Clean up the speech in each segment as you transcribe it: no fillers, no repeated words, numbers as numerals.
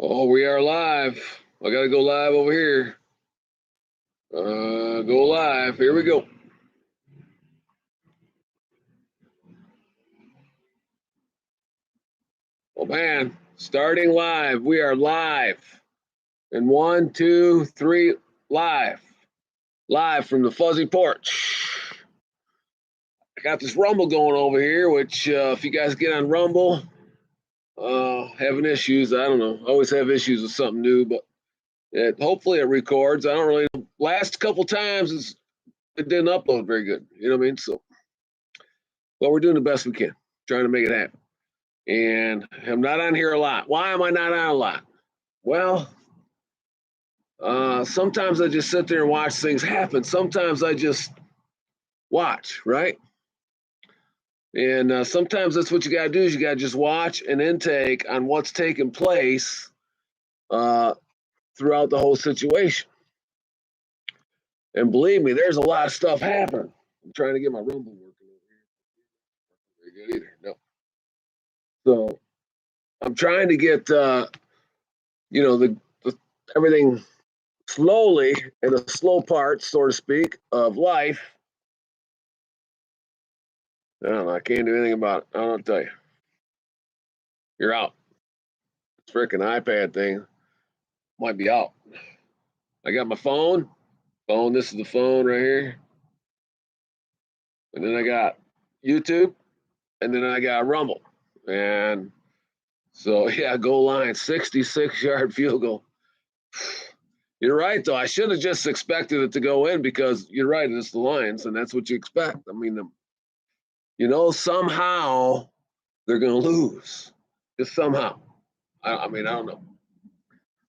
Oh, we are live. I got to go live over here. Go live. Here we go. Oh, man. Starting live. We are live. And 1, 2, 3, live. Live from the fuzzy porch. I got this Rumble going over here, which if you guys get on Rumble, having issues, I don't know. I always have issues with something new, but hopefully it records. I don't really know. Last couple times it didn't upload very good. You know what I mean? So, well, we're doing the best we can, trying to make it happen. And I'm not on here a lot. Why am I not on a lot? Well, sometimes I just sit there and watch things happen. Sometimes I just watch, right? And sometimes that's what you got to do is you got to just watch and intake on what's taking place throughout the whole situation. And believe me, there's a lot of stuff happening. I'm trying to get my Rumble working over here. Very good either. No. So I'm trying to get, the everything slowly in the slow part, so to speak, of life. I don't know. I can't do anything about it. I don't tell you. You're out. This freaking iPad thing might be out. I got my phone. This is the phone right here. And then I got YouTube. And then I got Rumble. And so, yeah, goal line, 66-yard field goal. You're right, though. I should have just expected it to go in because you're right. It's the Lions, and that's what you expect. I mean, somehow they're going to lose. Just somehow. I mean, I don't know.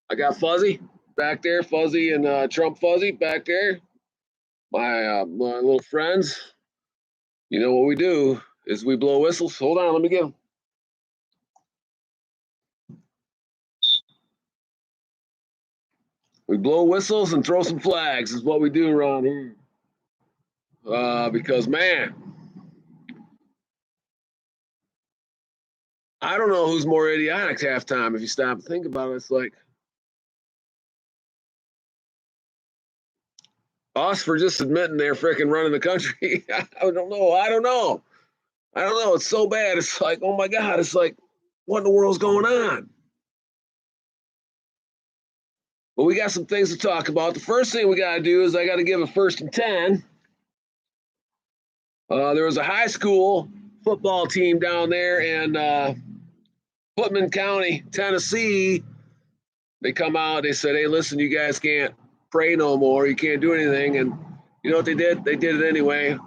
I got Fuzzy back there, Fuzzy and Trump Fuzzy back there. My little friends. You know what we do is we blow whistles. Hold on, let me get them. We blow whistles and throw some flags is what we do around here. Because, man, I don't know who's more idiotic halftime. If you stop and think about it, it's like us for just admitting they're freaking running the country. I don't know. It's so bad. It's like, oh my God. It's like, what in the world's going on? But we got some things to talk about. The first thing we got to do is I got to give a 1st and 10. There was a high school football team down there in Putnam County, Tennessee. They come out, they said, hey, listen, you guys can't pray no more. You can't do anything. And you know what they did? They did it anyway.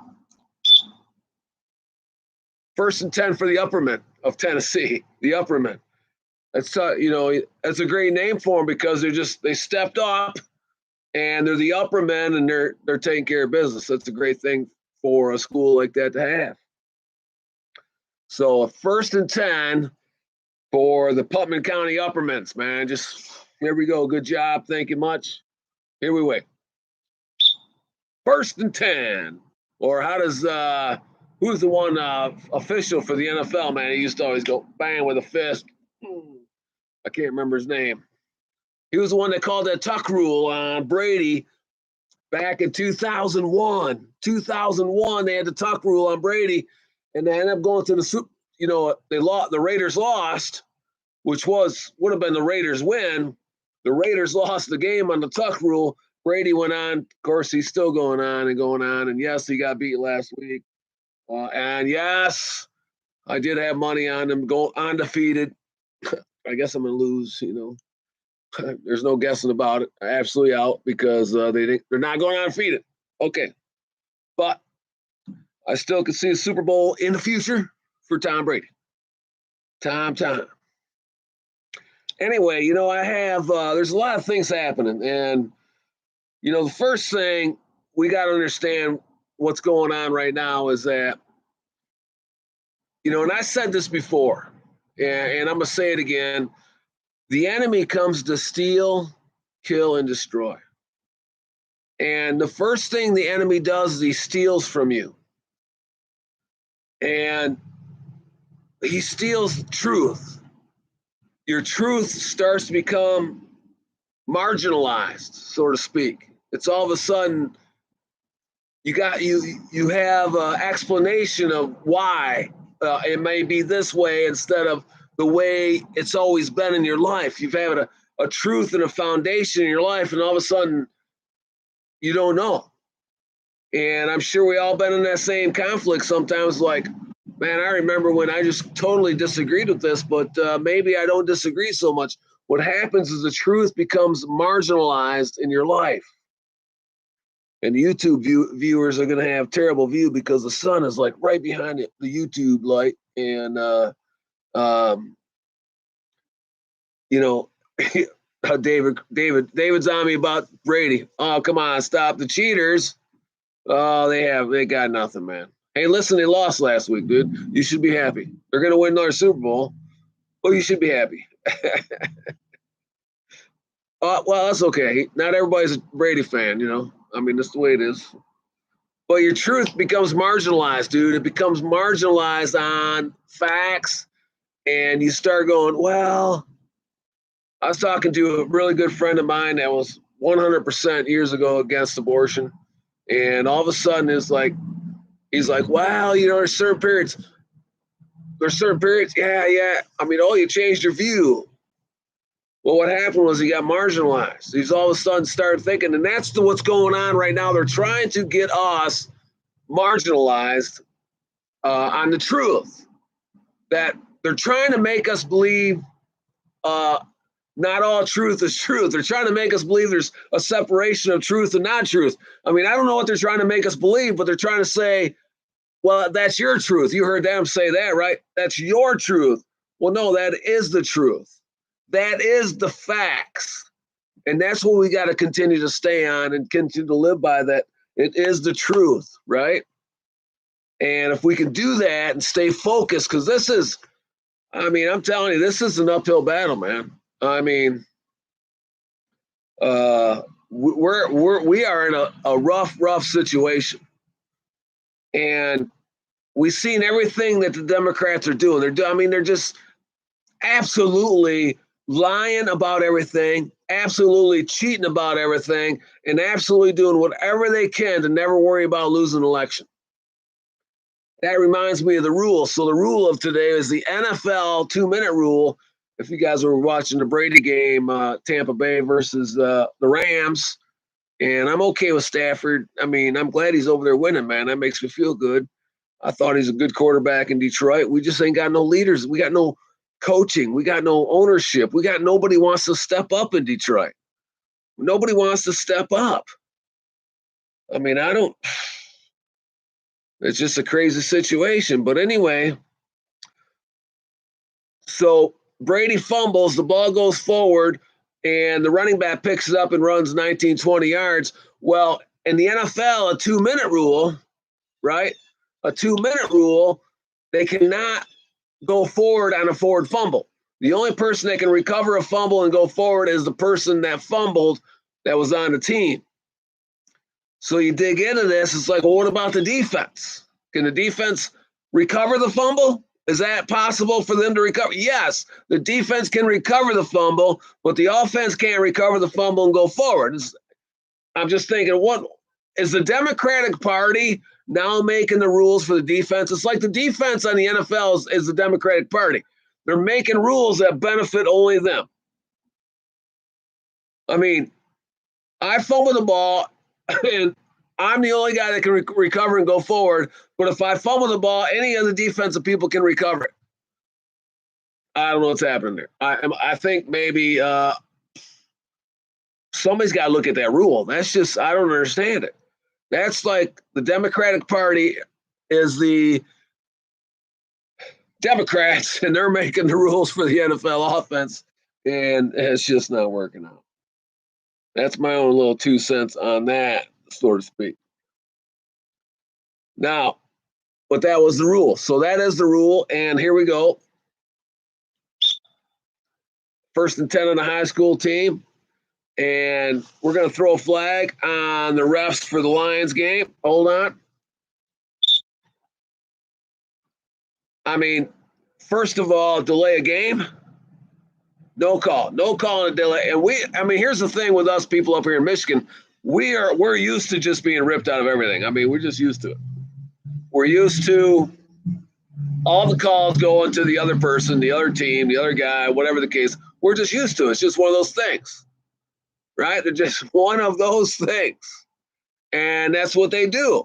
1st and 10 for the Upperman of Tennessee, the Upperman. That's that's a great name for them because they stepped up and they're the Uppermen and they're taking care of business. That's a great thing for a school like that to have. So 1st and 10 for the Putnam County Uppermans, man. Just here we go. Good job. Thank you much. Here we wait. 1st and 10. Or how does who's the one official for the NFL, man? He used to always go bang with a fist. I can't remember his name. He was the one that called that tuck rule on Brady back in 2001. 2001, they had the tuck rule on Brady, and they ended up going to the Super. The Raiders lost, which would have been the Raiders' win. The Raiders lost the game on the tuck rule. Brady went on. Of course, he's still going on. And yes, he got beat last week. And yes, I did have money on them go undefeated. I guess I'm going to lose, There's no guessing about it. Absolutely out because they're not going undefeated. Okay. But I still could see a Super Bowl in the future for Tom Brady. Tom. Anyway, I have, there's a lot of things happening. And, the first thing we got to understand what's going on right now is that, and I said this before, and I'm going to say it again. The enemy comes to steal, kill, and destroy. And the first thing the enemy does is he steals from you. And he steals truth. your truth starts to become marginalized, so to speak. It's all of a sudden you have an explanation of why it may be this way instead of the way it's always been in your life. You've had a truth and a foundation in your life, and all of a sudden you don't know. And I'm sure we all been in that same conflict sometimes. Like, man, I remember when I just totally disagreed with this, but maybe I don't disagree so much. What happens is the truth becomes marginalized in your life. And the YouTube viewers are going to have terrible view because the sun is like right behind the YouTube light. And, you know, David's on me about Brady. Oh, come on, stop the cheaters. Oh, they got nothing, man. Hey, listen, they lost last week, dude. You should be happy. They're going to win another Super Bowl. Well, you should be happy. Well, that's okay. Not everybody's a Brady fan, you know. I mean, that's the way it is. But your truth becomes marginalized, dude. It becomes marginalized on facts. And you start going, well, I was talking to a really good friend of mine that was 100% years ago against abortion. And all of a sudden, he's like, wow, you know, there's certain periods. Yeah. I mean, oh, you changed your view. Well, what happened was he got marginalized. He's all of a sudden started thinking, and that's what's going on right now. They're trying to get us marginalized on the truth. That they're trying to make us believe not all truth is truth. They're trying to make us believe there's a separation of truth and not truth. I mean, I don't know what they're trying to make us believe, but they're trying to say, well, that's your truth. You heard them say that, right? That's your truth. Well, no, that is the truth. That is the facts. And that's what we got to continue to stay on and continue to live by, that it is the truth, right? And if we can do that and stay focused, because this is, I mean, I'm telling you, this is an uphill battle, man. I mean, we are in a rough situation. And we've seen everything that the Democrats are doing. They're just absolutely lying about everything, absolutely cheating about everything, and absolutely doing whatever they can to never worry about losing an election. That reminds me of the rule. So the rule of today is the NFL 2-minute rule. If you guys were watching the Brady game, Tampa Bay versus the Rams, and I'm okay with Stafford. I mean, I'm glad he's over there winning, man. That makes me feel good. I thought he's a good quarterback in Detroit. We just ain't got no leaders. We got no coaching. We got no ownership. We got nobody wants to step up in Detroit. Nobody wants to step up. I mean, it's just a crazy situation. But anyway, so Brady fumbles, the ball goes forward, and the running back picks it up and runs 19, 20 yards. Well, in the NFL, a 2-minute rule, right? A 2-minute rule, they cannot go forward on a forward fumble. The only person that can recover a fumble and go forward is the person that fumbled that was on the team. So you dig into this, it's like, well, what about the defense? Can the defense recover the fumble? Is that possible for them to recover? Yes, the defense can recover the fumble, but the offense can't recover the fumble and go forward. I'm just thinking, what is the Democratic Party now making the rules for the defense? It's like the defense on the NFL is the Democratic Party. They're making rules that benefit only them. I mean, I fumble the ball, and I'm the only guy that can recover and go forward. But if I fumble the ball, any of the defensive people can recover it. I don't know what's happening there. I think maybe somebody's got to look at that rule. That's just, I don't understand it. That's like the Democratic Party is the Democrats, and they're making the rules for the NFL offense, and it's just not working out. That's my own little 2 cents on that, so to speak. Now, but that was the rule. So that is the rule, and here we go. 1st and 10 on the high school team, and we're going to throw a flag on the refs for the Lions game. Hold on. I mean, first of all, delay a game. No call in a delay. And I mean, here's the thing with us people up here in Michigan, we're used to just being ripped out of everything. I mean, we're just used to it. We're used to all the calls going to the other person, the other team, the other guy, whatever the case. We're just used to it. It's just one of those things, right? They're just one of those things. And that's what they do.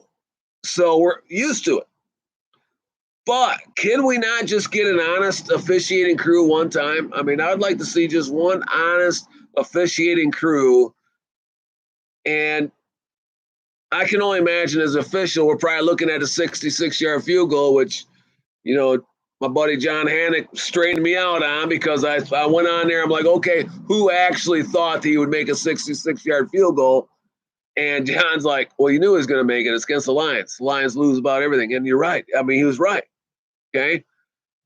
So we're used to it. But can we not just get an honest officiating crew one time? I mean, I'd like to see just one honest officiating crew. And I can only imagine as official, we're probably looking at a 66-yard field goal, which, you know, my buddy John Hannock straightened me out on because I went on there. I'm like, okay, who actually thought he would make a 66-yard field goal? And John's like, well, you knew he was going to make it. It's against the Lions. The Lions lose about everything. And you're right. I mean, he was right. Okay.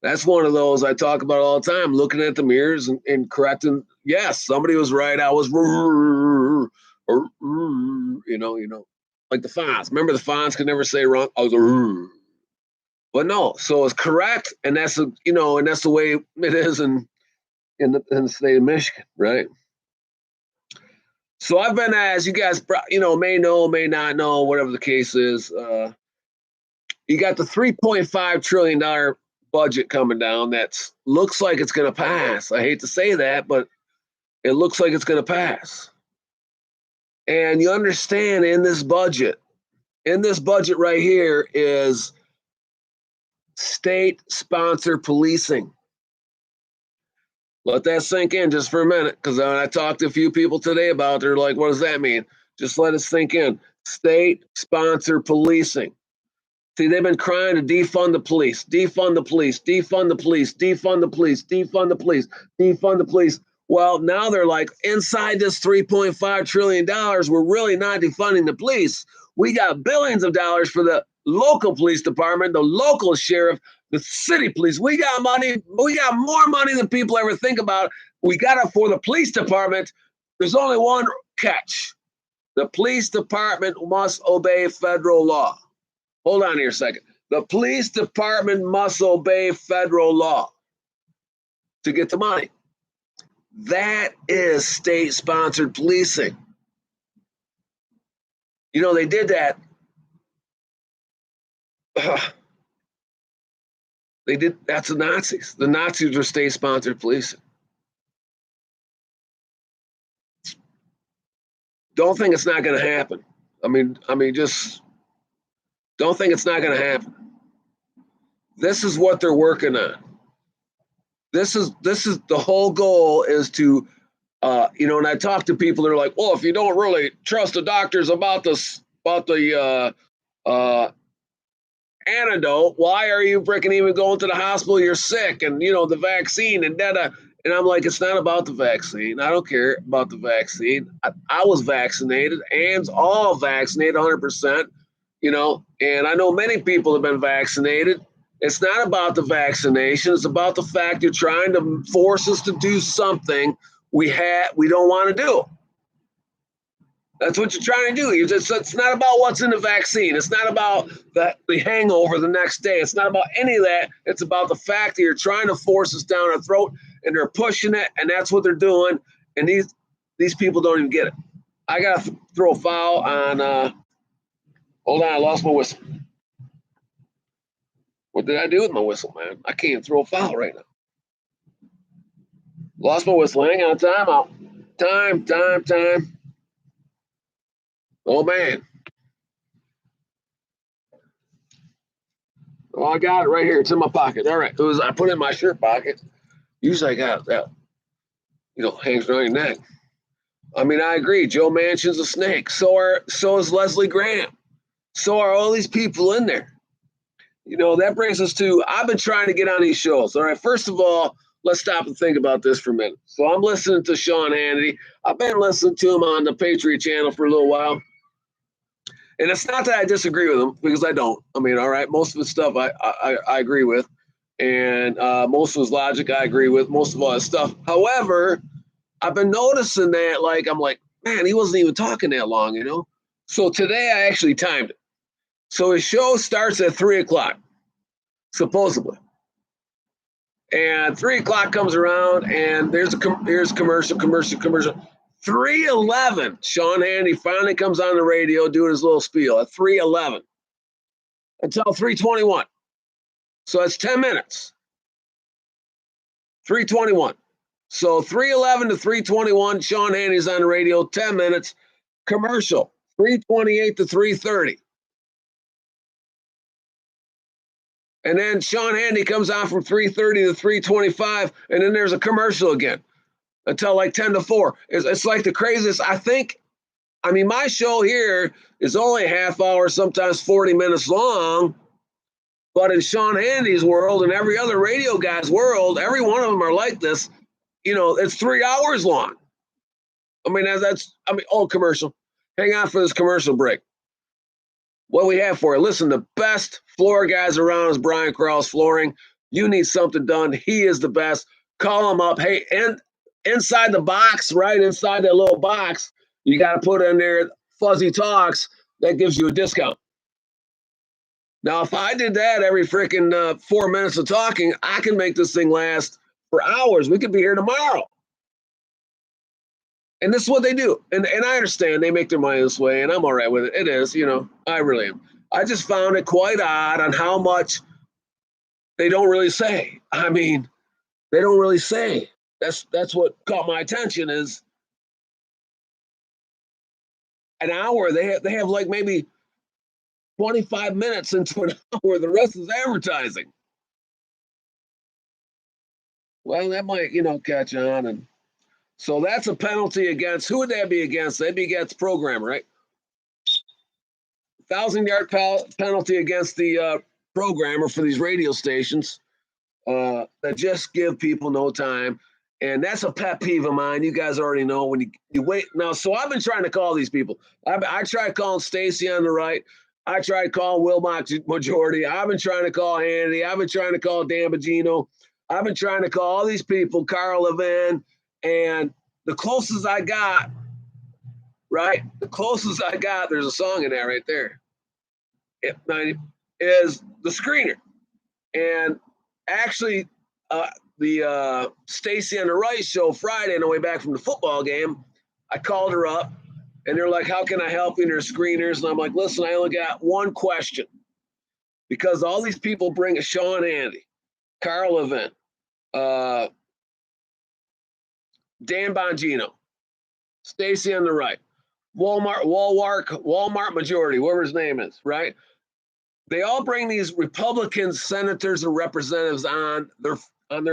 That's one of those I talk about all the time, looking at the mirrors and correcting. Yes, somebody was right. I was, you know, like the Fonz. Remember the Fonz could never say wrong. I was, but no. So it's correct. And that's, and that's the way it is in the state of Michigan, right? So I've been, as you guys, may know, may not know, whatever the case is, you got the $3.5 trillion budget coming down that looks like it's going to pass. I hate to say that, but it looks like it's going to pass. And you understand in this budget right here is state-sponsored policing. Let that sink in just for a minute, because I talked to a few people today about it. They're like, what does that mean? Just let it sink in. State-sponsored policing. See, they've been crying to defund the police, defund the police, defund the police, defund the police, defund the police, defund the police. Well, now they're like, inside this $3.5 trillion, we're really not defunding the police. We got billions of dollars for the local police department, the local sheriff, the city police. We got money. We got more money than people ever think about. We got it for the police department. There's only one catch. The police department must obey federal law. Hold on here a second. The police department must obey federal law to get the money. That is state-sponsored policing. You know, they did that. That's the Nazis. The Nazis were state-sponsored policing. Don't think it's not going to happen. I mean, just don't think it's not going to happen. This is what they're working on. This is the whole goal is to, and I talk to people that are like, well, if you don't really trust the doctors about the antidote, why are you freaking even going to the hospital? You're sick, and the vaccine and da. And I'm like, it's not about the vaccine. I don't care about the vaccine. I was vaccinated, and all vaccinated 100%. And I know many people have been vaccinated. It's not about the vaccination. It's about the fact you're trying to force us to do something we don't want to do. That's what you're trying to do. It's not about what's in the vaccine. It's not about the hangover the next day. It's not about any of that. It's about the fact that you're trying to force us down our throat, and they're pushing it, and that's what they're doing. And these people don't even get it. I got to throw a foul on hold on, I lost my whistle. What did I do with my whistle, man? I can't even throw a foul right now. Lost my whistle. Hang on, time out. Time. Oh, man. Oh, I got it right here. It's in my pocket. All right. I put it in my shirt pocket. Usually I got that, hangs around your neck. I mean, I agree. Joe Manchin's a snake. So is Leslie Graham. So are all these people in there. That brings us to, I've been trying to get on these shows. All right. First of all, let's stop and think about this for a minute. So I'm listening to Sean Hannity. I've been listening to him on the Patriot channel for a little while. And it's not that I disagree with him, because I don't. I mean, all right, most of his stuff I agree with. And most of his logic I agree with, most of all his stuff. However, I've been noticing that, I'm like, man, he wasn't even talking that long, So today I actually timed it. So his show starts at 3 o'clock, supposedly. And 3 o'clock comes around, and here's commercial. 3:11, Sean Hannity finally comes on the radio doing his little spiel at 3:11 until 3:21. So it's 10 minutes. 3:21. So 3:11 to 3:21, Sean Hannity's on the radio, 10 minutes. Commercial, 3:28 to 3:30. And then Sean Hannity comes on from 3:30 to 3:25, and then there's a commercial again until like 10 to 4. It's like the craziest. I mean, my show here is only a half hour, sometimes 40 minutes long. But in Sean Hannity's world and every other radio guy's world, every one of them are like this. You know, it's 3 hours long. I mean, commercial. Hang on for this commercial break. What we have for you, listen, the best floor guys around is Brian Krause Flooring. You need something done. He is the best. Call him up. Hey, and inside the box, right inside that little box, you got to put in there Fuzzy Talks. That gives you a discount. Now, if I did that every freaking 4 minutes of talking, I can make this thing last for hours. We could be here tomorrow. And this is what they do. And I understand they make their money this way, and I'm all right with it. It is, you know, I really am. I just found it quite odd on how much they don't really say. I mean, they don't really say. That's what caught my attention is an hour. They have like maybe 25 minutes into an hour. The rest is advertising. Well, that might, you know, catch on. And so that's a penalty against, who would that be against? That'd be against programmer, right? 1,000-yard penalty against the programmer for these radio stations that just give people no time. And that's a pet peeve of mine. You guys already know when you wait. Now, so I've been trying to call these people. I tried calling Stacy on the right. I tried calling Will Majority. I've been trying to call Hannity. I've been trying to call Dan Bongino. I've been trying to call all these people, Carl Levin. And the closest I got, right? The closest I got, there's a song in there right there. Is the screener. And actually, the Stacy on the Right show Friday on the way back from the football game, I called her up and they're like, how can I help you? And they're screeners. And I'm like, listen, I only got one question because all these people bring a Sean Hannity, Carl Levin, Dan Bongino, Stacy on the Right, Walmart Majority, whatever his name is, right? They all bring these Republican senators and representatives on their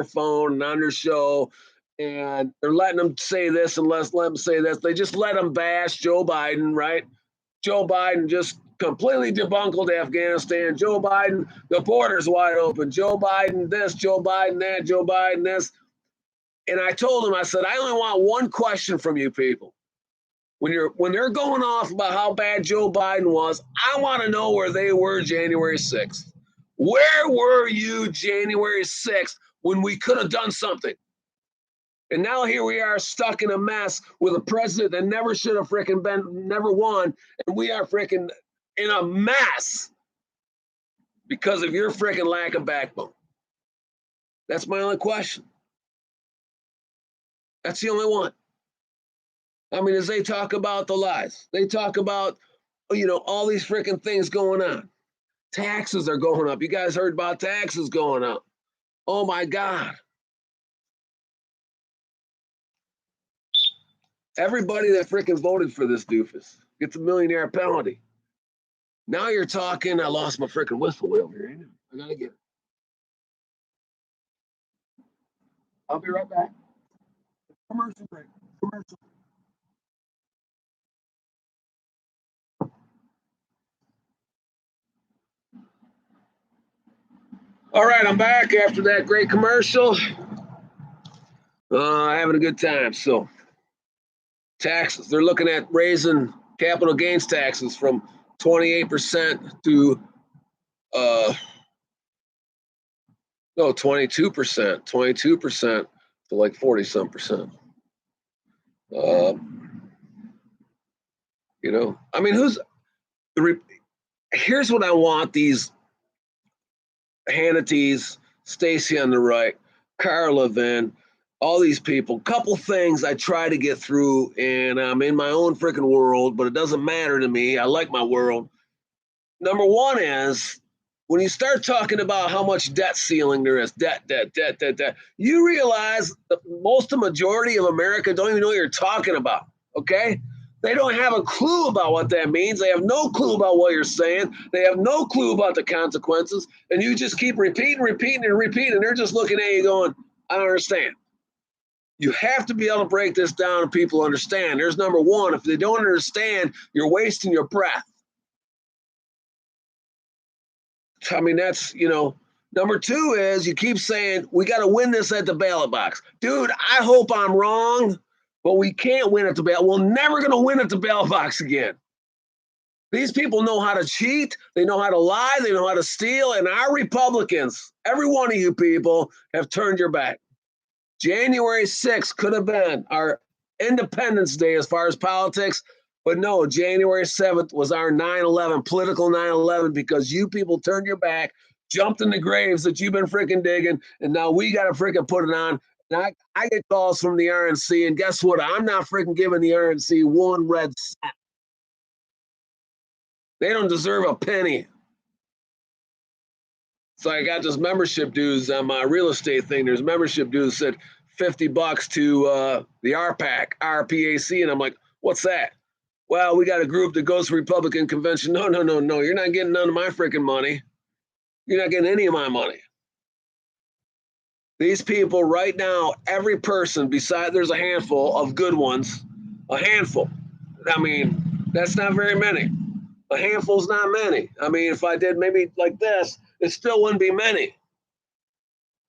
phone and on their show, and they're letting them say this and let them say this. They just let them bash Joe Biden, right? Joe Biden just completely debunkled Afghanistan. Joe Biden, the border's wide open. Joe Biden this, Joe Biden that, Joe Biden this. And I told them, I said, I only want one question from you people. When they're going off about how bad Joe Biden was, I want to know where they were January 6th. Where were you January 6th when we could have done something? And now here we are stuck in a mess with a president that never should have never won. And we are freaking in a mess because of your freaking lack of backbone. That's my only question. That's the only one. I mean, as they talk about the lies, they talk about, you know, all these freaking things going on. Taxes are going up. You guys heard about taxes going up. Oh my God. Everybody that freaking voted for this doofus gets a $1 million penalty. Now you're talking, I lost my freaking whistle over here. I gotta get it. I'll be right back. Commercial break. Commercial. All right, I'm back after that great commercial. Having a good time. So, taxes. They're looking at raising capital gains taxes from 28% to 22% to like 40-some percent. You know, I mean, here's what I want these Hannity's, Stacy on the Right, Carla, Vin, all these people. Couple things I try to get through, and I'm in my own freaking world, but it doesn't matter to me. I like my world. Number one is when you start talking about how much debt ceiling there is, debt, you realize that the majority of America don't even know what you're talking about, okay? They don't have a clue about what that means. They have no clue about what you're saying. They have no clue about the consequences. And you just keep repeating. And they're just looking at you going, I don't understand. You have to be able to break this down and people understand. There's number one. If they don't understand, you're wasting your breath. I mean, that's, number two is you keep saying, we got to win this at the ballot box. Dude, I hope I'm wrong, but we can't win at the ballot. We're never going to win at the ballot box again. These people know how to cheat. They know how to lie. They know how to steal. And our Republicans, every one of you people, have turned your back. January 6th could have been our Independence Day as far as politics. But no, January 7th was our 9/11, political 9/11, because you people turned your back, jumped in the graves that you've been freaking digging, and now we got to freaking put it on. And I get calls from the RNC, and guess what? I'm not freaking giving the RNC one red cent. They don't deserve a penny. So I got this membership dues on my real estate thing. There's membership dues said $50 to the RPAC, and I'm like, what's that? Well, we got a group that goes to Republican convention. No. You're not getting none of my freaking money. You're not getting any of my money. These people right now, every person, beside there's a handful of good ones, a handful. I mean, that's not very many. A handful's not many. I mean, if I did maybe like this, it still wouldn't be many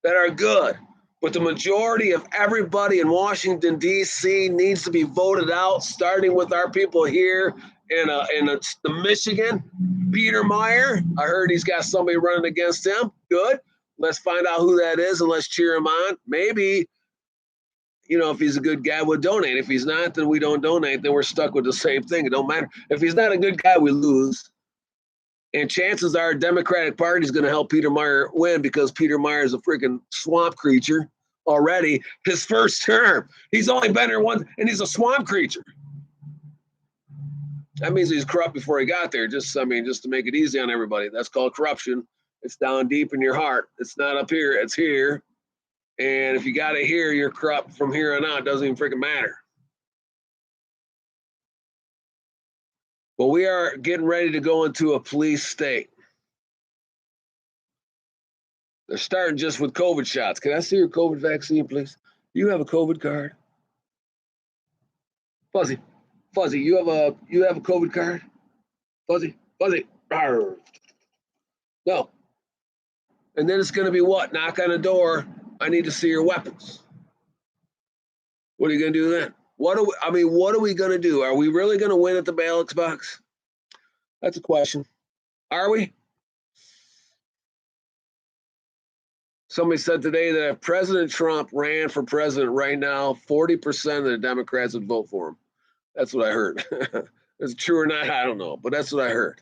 that are good. But the majority of everybody in Washington, D.C. needs to be voted out, starting with our people here in the Michigan. Peter Meyer, I heard he's got somebody running against him. Good. Let's find out who that is and let's cheer him on. Maybe, if he's a good guy, we'll donate. If he's not, then we don't donate. Then we're stuck with the same thing. It don't matter. If he's not a good guy, we lose. And chances are Democratic Party is going to help Peter Meyer win because Peter Meyer is a freaking swamp creature already. His first term. He's only been here once, and he's a swamp creature. That means he's corrupt before he got there. Just to make it easy on everybody. That's called corruption. It's down deep in your heart. It's not up here. It's here. And if you got it here, you're corrupt from here on out. It doesn't even freaking matter. But we are getting ready to go into a police state. They're starting just with COVID shots. Can I see your COVID vaccine, please? You have a COVID card? Fuzzy, you have a COVID card? Fuzzy. Arr. No. And then it's going to be what? Knock on the door. I need to see your weapons. What are you going to do then? What are we going to do? Are we really going to win at the ballot box? That's a question. Are we? Somebody said today that if President Trump ran for president right now, 40% of the Democrats would vote for him. That's what I heard. Is it true or not? I don't know, but that's what I heard.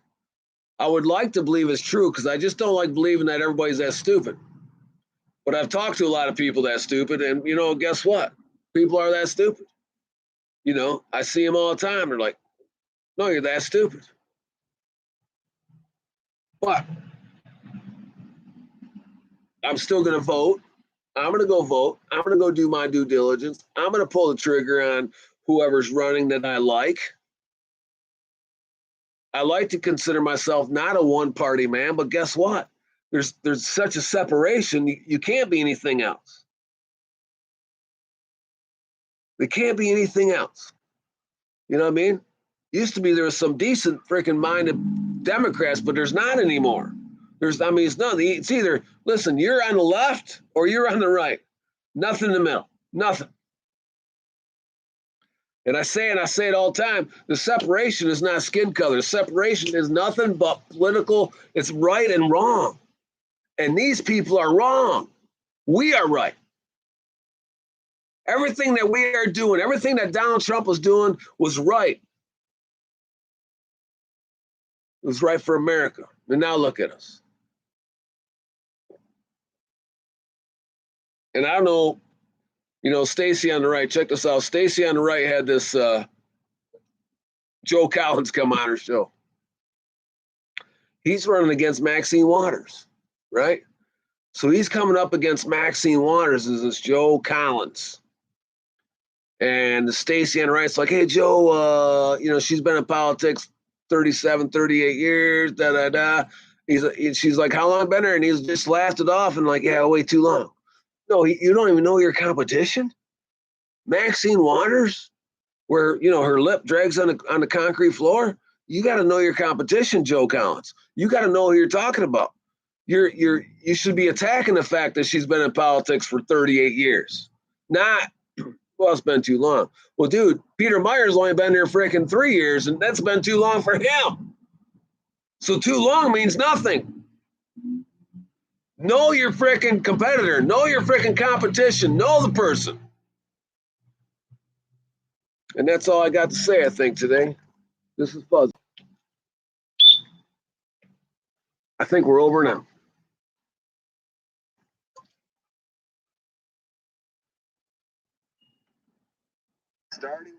I would like to believe it's true because I just don't like believing that everybody's that stupid. But I've talked to a lot of people that stupid, and guess what? People are that stupid. I see them all the time. They're like, no, you're that stupid. But I'm still going to vote. I'm going to go vote. I'm going to go do my due diligence. I'm going to pull the trigger on whoever's running that I like. I like to consider myself not a one-party man, but guess what? There's such a separation. You can't be anything else. There can't be anything else. You know what I mean? Used to be there was some decent freaking minded Democrats, but there's not anymore. It's nothing. It's either, listen, you're on the left or you're on the right. Nothing in the middle. Nothing. And I say it all the time, the separation is not skin color. The separation is nothing but political. It's right and wrong. And these people are wrong. We are right. Everything that we are doing, everything that Donald Trump was doing was right. It was right for America. And now look at us. And I don't know, Stacy on the right. Check this out. Stacy on the right had this Joe Collins come on her show. He's running against Maxine Waters, right? So he's coming up against Maxine Waters as this Joe Collins. And the Stacy on the right's like, hey, Joe, she's been in politics 37, 38 years, da-da-da. She's like, how long been there? And he's just laughed it off and like, yeah, way too long. No, you don't even know your competition? Maxine Waters, where, her lip drags on the concrete floor? You got to know your competition, Joe Collins. You got to know who you're talking about. You should be attacking the fact that she's been in politics for 38 years. Not, well, it's been too long. Well, dude, Peter Meyer's only been there freaking 3 years, and that's been too long for him. So too long means nothing. Know your freaking competitor. Know your freaking competition. Know the person. And that's all I got to say, I think, today. This is Fuzz. I think we're over now. Starting